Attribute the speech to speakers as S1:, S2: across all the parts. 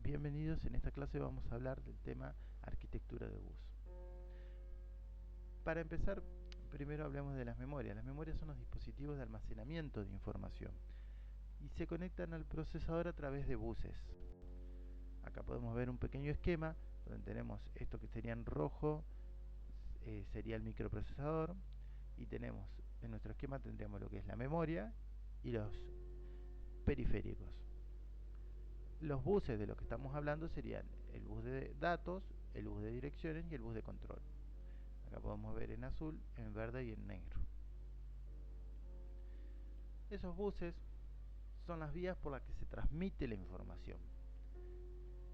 S1: Bienvenidos, en esta clase vamos a hablar del tema arquitectura de bus. Para empezar, primero hablemos de las memorias. Las memorias son los dispositivos de almacenamiento de información y se conectan al procesador a través de buses. Acá podemos ver un pequeño esquema donde tenemos esto que sería en rojo, sería el microprocesador, y tenemos en nuestro esquema tendríamos lo que es la memoria y los periféricos. Los buses de los que estamos hablando serían el bus de datos, el bus de direcciones y el bus de control. Acá podemos ver en azul, en verde y en negro. Esos buses son las vías por las que se transmite la información.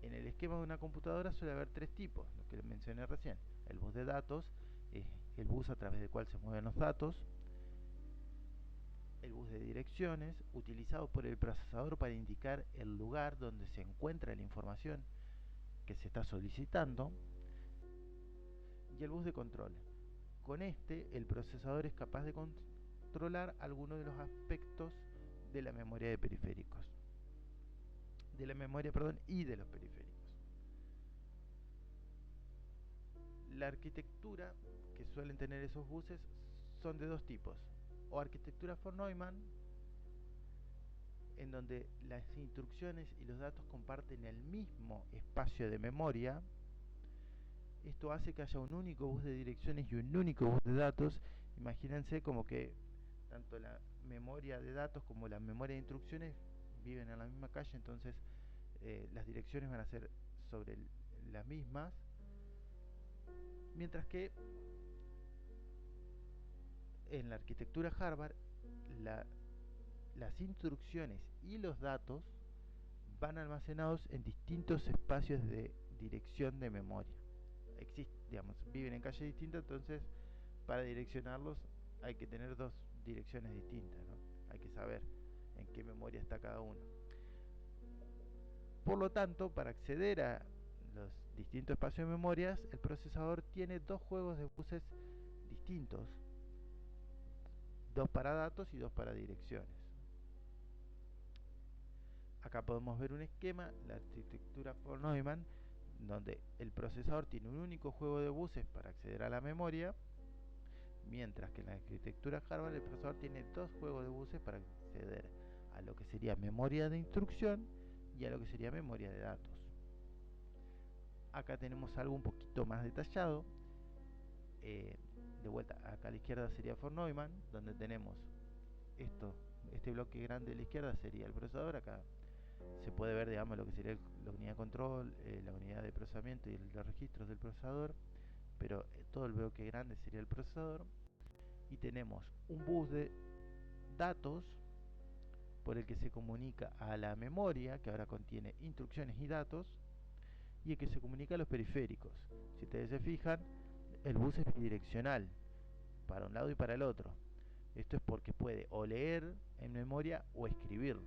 S1: En el esquema de una computadora suele haber tres tipos, lo que mencioné recién. El bus de datos es el bus a través del cual se mueven los datos. El bus de direcciones, utilizado por el procesador para indicar el lugar donde se encuentra la información que se está solicitando. Y el bus de control. Con este, el procesador es capaz de controlar algunos de los aspectos de la memoria de periféricos. De la memoria, perdón, y de los periféricos. La arquitectura que suelen tener esos buses son de dos tipos. O arquitectura von Neumann, en donde las instrucciones y los datos comparten el mismo espacio de memoria. Esto hace que haya un único bus de direcciones y un único bus de datos. Imagínense como que tanto la memoria de datos como la memoria de instrucciones viven en la misma calle, entonces las direcciones van a ser sobre las mismas, mientras que en la arquitectura Harvard las instrucciones y los datos van almacenados en distintos espacios de dirección de memoria. Viven en calles distintas, entonces para direccionarlos hay que tener dos direcciones distintas, ¿no? Hay que saber en qué memoria está cada uno. Por lo tanto, para acceder a los distintos espacios de memorias, el procesador tiene dos juegos de buses distintos, dos para datos y dos para direcciones. Acá podemos ver un esquema, la arquitectura von Neumann, donde el procesador tiene un único juego de buses para acceder a la memoria, mientras que en la arquitectura Harvard el procesador tiene dos juegos de buses para acceder a lo que sería memoria de instrucción y a lo que sería memoria de datos. Acá tenemos algo un poquito más detallado. De vuelta, acá a la izquierda sería von Neumann, donde tenemos este bloque grande de la izquierda sería el procesador. Acá se puede ver, digamos, lo que sería la unidad de control, la unidad de procesamiento y los registros del procesador, pero todo el bloque grande sería el procesador. Y tenemos un bus de datos por el que se comunica a la memoria, que ahora contiene instrucciones y datos, y el que se comunica a los periféricos. Si ustedes se fijan, el bus es bidireccional, para un lado y para el otro. Esto es porque puede o leer en memoria o escribir.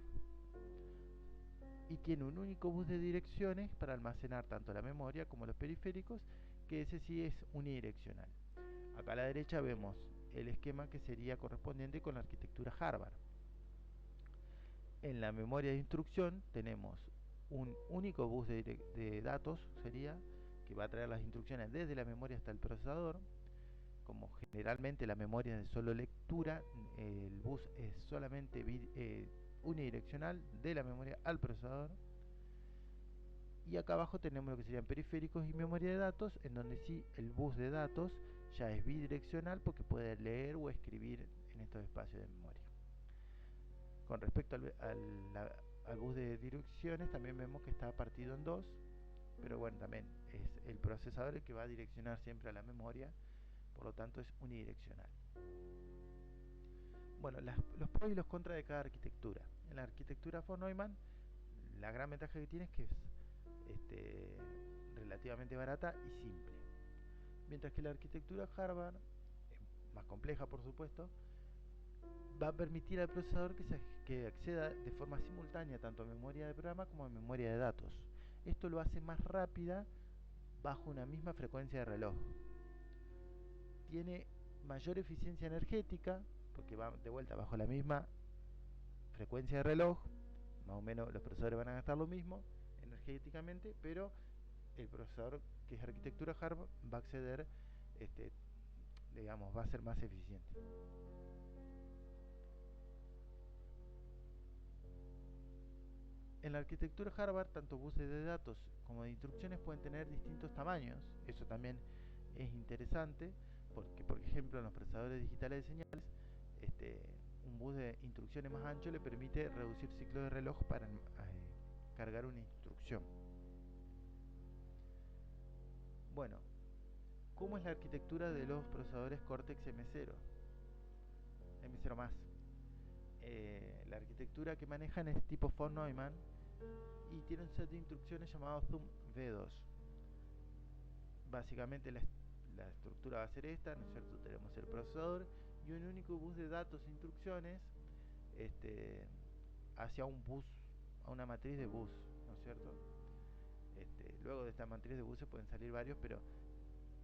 S1: Y tiene un único bus de direcciones para almacenar tanto la memoria como los periféricos, que ese sí es unidireccional. Acá a la derecha vemos el esquema que sería correspondiente con la arquitectura Harvard. En la memoria de instrucción tenemos un único bus de datos, sería, que va a traer las instrucciones desde la memoria hasta el procesador. Como generalmente la memoria es de solo lectura, el bus es solamente unidireccional de la memoria al procesador. Y acá abajo tenemos lo que serían periféricos y memoria de datos, en donde sí el bus de datos ya es bidireccional porque puede leer o escribir en estos espacios de memoria. Con respecto al bus de direcciones, también vemos que está partido en dos, pero bueno, también es el procesador el que va a direccionar siempre a la memoria, por lo tanto es unidireccional. Bueno, los pros y los contras de cada arquitectura. En la arquitectura von Neumann, la gran ventaja que tiene es que es relativamente barata y simple. Mientras que la arquitectura Harvard, más compleja por supuesto, va a permitir al procesador que acceda de forma simultánea tanto a memoria de programa como a memoria de datos. Esto lo hace más rápida bajo una misma frecuencia de reloj. Tiene mayor eficiencia energética porque va de vuelta bajo la misma frecuencia de reloj, más o menos los procesadores van a gastar lo mismo energéticamente, pero el procesador que es arquitectura Harvard va a acceder, este, digamos, va a ser más eficiente. En la arquitectura Harvard, tanto buses de datos como de instrucciones pueden tener distintos tamaños. Eso también es interesante porque, por ejemplo, en los procesadores digitales de señales, este, un bus de instrucciones más ancho le permite reducir ciclos de reloj para cargar una instrucción. Bueno, ¿cómo es la arquitectura de los procesadores Cortex M0? M0 más. La arquitectura que manejan es tipo von Neumann y tiene un set de instrucciones llamado Zoom V2. Básicamente la estructura va a ser esta, ¿no es cierto? Tenemos el procesador y un único bus de datos e instrucciones hacia un bus, a una matriz de bus, ¿no es cierto? Luego de esta matriz de buses pueden salir varios, pero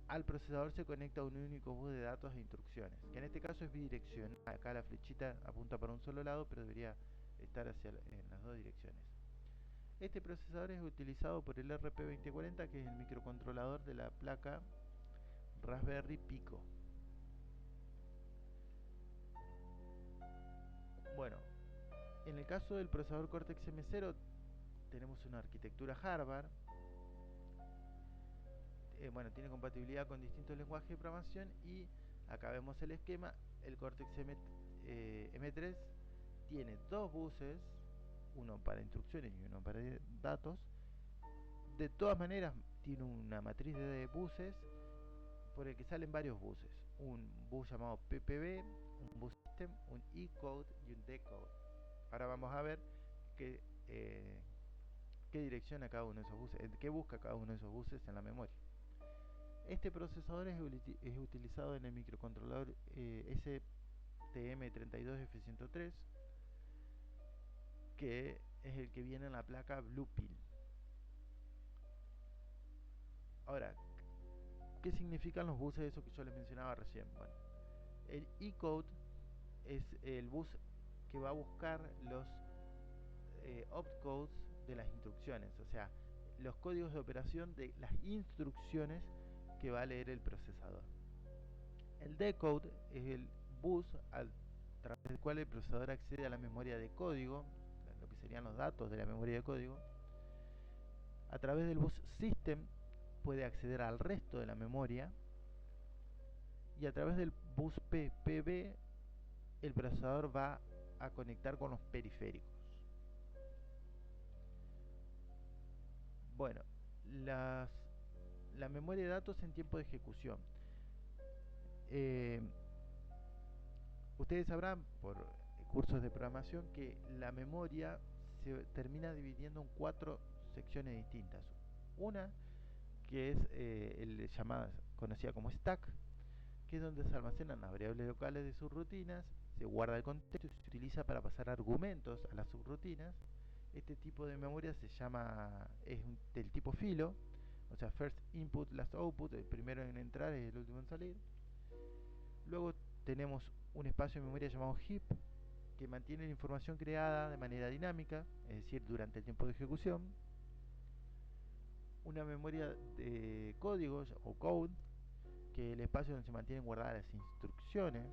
S1: al procesador se conecta un único bus de datos e instrucciones, que en este caso es bidireccional. Acá la flechita apunta para un solo lado, pero debería estar en las dos direcciones. Este procesador es utilizado por el RP2040, que es el microcontrolador de la placa Raspberry Pico. Bueno, en el caso del procesador Cortex M0 tenemos una arquitectura Harvard. Bueno, tiene compatibilidad con distintos lenguajes de programación y acá vemos el esquema. El Cortex M3 tiene dos buses, uno para instrucciones y uno para datos. De todas maneras tiene una matriz de buses por el que salen varios buses. Un bus llamado PPB, un bus system, un E-code y un D-code. Ahora vamos a ver qué, qué direcciona cada uno de esos buses, qué busca cada uno de esos buses en la memoria. Este procesador es utilizado en el microcontrolador STM32F103, que es el que viene en la placa Bluepill. Ahora, ¿qué significan los buses de esos que yo les mencionaba recién? Bueno, el E-code es el bus que va a buscar los opcodes de las instrucciones, o sea, los códigos de operación de las instrucciones que va a leer el procesador. El decode es el bus a través del cual el procesador accede a la memoria de código, lo que serían los datos de la memoria de código. A través del bus system puede acceder al resto de la memoria y a través del bus PPB el procesador va a conectar con los periféricos. Bueno, la memoria de datos en tiempo de ejecución. Eh, Ustedes sabrán por cursos de programación que la memoria se termina dividiendo en cuatro secciones distintas. Una que es llamada, conocida como stack, que es donde se almacenan las variables locales de subrutinas, se guarda el contexto y se utiliza para pasar argumentos a las subrutinas. Este tipo de memoria se llama, es del tipo filo, o sea, first input, last output, el primero en entrar es el último en salir. Luego tenemos un espacio de memoria llamado heap, que mantiene la información creada de manera dinámica, es decir, durante el tiempo de ejecución. Una memoria de códigos o code, que es el espacio donde se mantienen guardadas las instrucciones.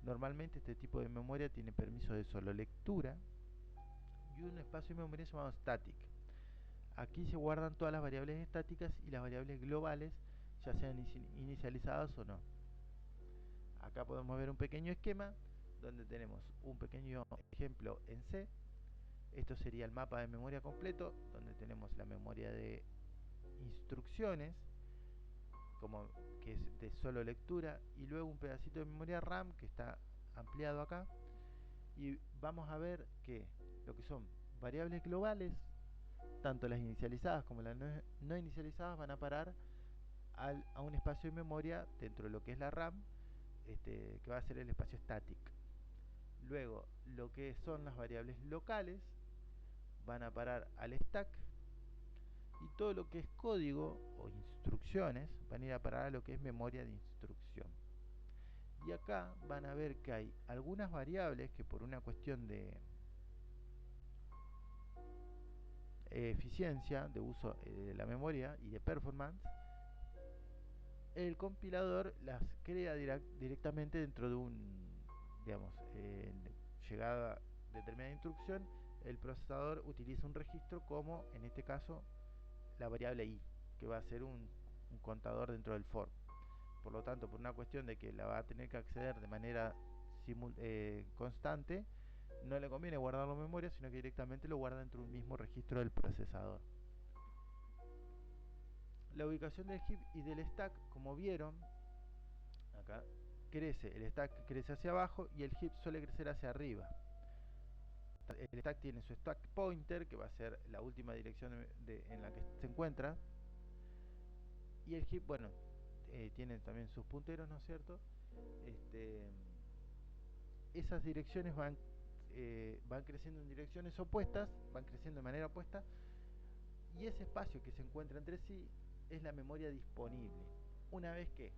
S1: Normalmente este tipo de memoria tiene permiso de solo lectura. Y un espacio de memoria llamado static. Aquí se guardan todas las variables estáticas y las variables globales, ya sean inicializadas o no. Acá podemos ver un pequeño esquema donde tenemos un pequeño ejemplo en C. Esto sería el mapa de memoria completo, donde tenemos la memoria de instrucciones, como que es de solo lectura, y luego un pedacito de memoria RAM que está ampliado acá. Y vamos a ver que lo que son variables globales, tanto las inicializadas como las no inicializadas, van a parar a un espacio de memoria dentro de lo que es la RAM, que va a ser el espacio static. Luego, lo que son las variables locales van a parar al stack, y todo lo que es código o instrucciones van a ir a parar a lo que es memoria de instrucción. Y acá van a ver que hay algunas variables que por una cuestión de eficiencia de uso de la memoria y de performance, el compilador las crea directamente dentro de un, digamos, llegada determinada instrucción, el procesador utiliza un registro como, en este caso, la variable i, que va a ser un contador dentro del for. Por lo tanto, por una cuestión de que la va a tener que acceder de manera constante, no le conviene guardarlo en memoria, sino que directamente lo guarda dentro de un mismo registro del procesador. La ubicación del heap y del stack, como vieron, acá crece, el stack crece hacia abajo y el heap suele crecer hacia arriba. El stack tiene su stack pointer, que va a ser la última dirección en la que se encuentra, y el heap, bueno, tiene también sus punteros, ¿no es cierto? Esas direcciones van creciendo en direcciones opuestas, van creciendo de manera opuesta, y ese espacio que se encuentra entre sí es la memoria disponible. Una vez que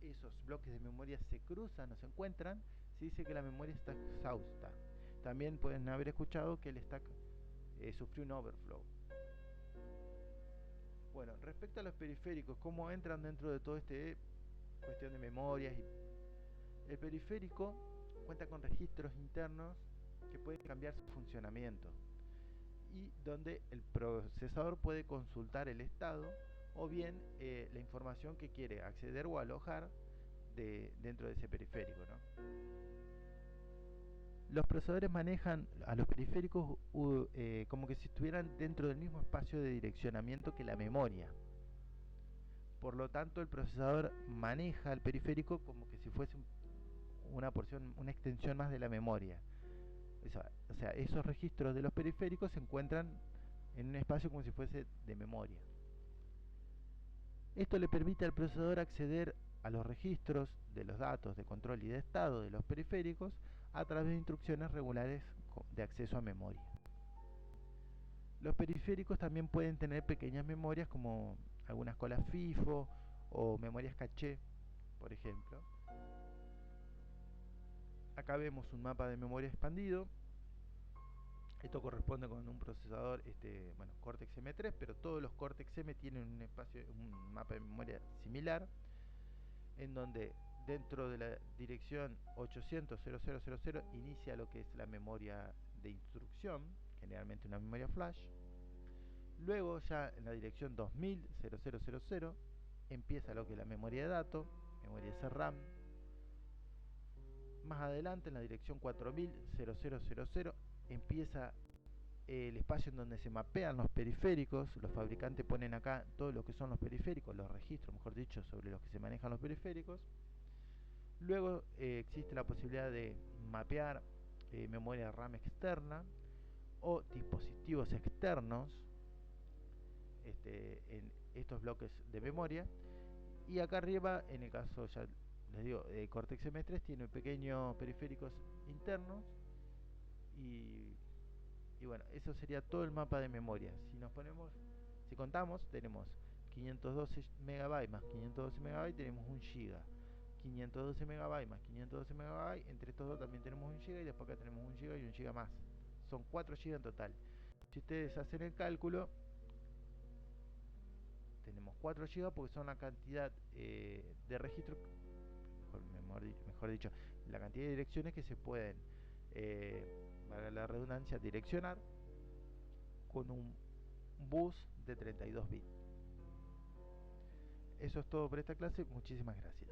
S1: esos bloques de memoria se cruzan o se encuentran, se dice que la memoria está exhausta. También pueden haber escuchado que el stack sufrió un overflow. Bueno, respecto a los periféricos, cómo entran dentro de todo este cuestión de memorias, el periférico cuenta con registros internos que pueden cambiar su funcionamiento y donde el procesador puede consultar el estado o bien la información que quiere acceder o alojar dentro de ese periférico, ¿no? Los procesadores manejan a los periféricos como que si estuvieran dentro del mismo espacio de direccionamiento que la memoria. Por lo tanto, el procesador maneja el periférico como que si fuese una porción, una extensión más de la memoria. O sea, esos registros de los periféricos se encuentran en un espacio como si fuese de memoria. Esto le permite al procesador acceder a los registros de los datos de control y de estado de los periféricos a través de instrucciones regulares de acceso a memoria. Los periféricos también pueden tener pequeñas memorias como algunas colas FIFO o memorias caché, por ejemplo. Acá vemos un mapa de memoria expandido. Esto corresponde con un procesador, bueno, Cortex M3, pero todos los Cortex M tienen un mapa de memoria similar, en donde dentro de la dirección 800.0000 inicia lo que es la memoria de instrucción, generalmente una memoria flash. Luego ya en la dirección 2000.0000 empieza lo que es la memoria de datos, memoria SRAM. Más adelante en la dirección 4000.0000 empieza el espacio en donde se mapean los periféricos. Los fabricantes ponen acá todo lo que son los periféricos, los registros, mejor dicho, sobre los que se manejan los periféricos. Luego existe la posibilidad de mapear memoria RAM externa o dispositivos externos en estos bloques de memoria. Y acá arriba, en el caso, ya les digo, Cortex M3 tiene pequeños periféricos internos y bueno, eso sería todo el mapa de memoria. Si contamos, tenemos 512 MB más 512 MB, tenemos 1 GB. 512 MB más 512 MB, entre estos dos también tenemos 1 GB y después acá tenemos 1 GB y 1 GB más. Son 4 GB en total. Si ustedes hacen el cálculo, tenemos 4 GB porque son la cantidad de registros, mejor dicho, la cantidad de direcciones que se pueden, para la redundancia, direccionar con un bus de 32 bits. Eso es todo por esta clase, muchísimas gracias.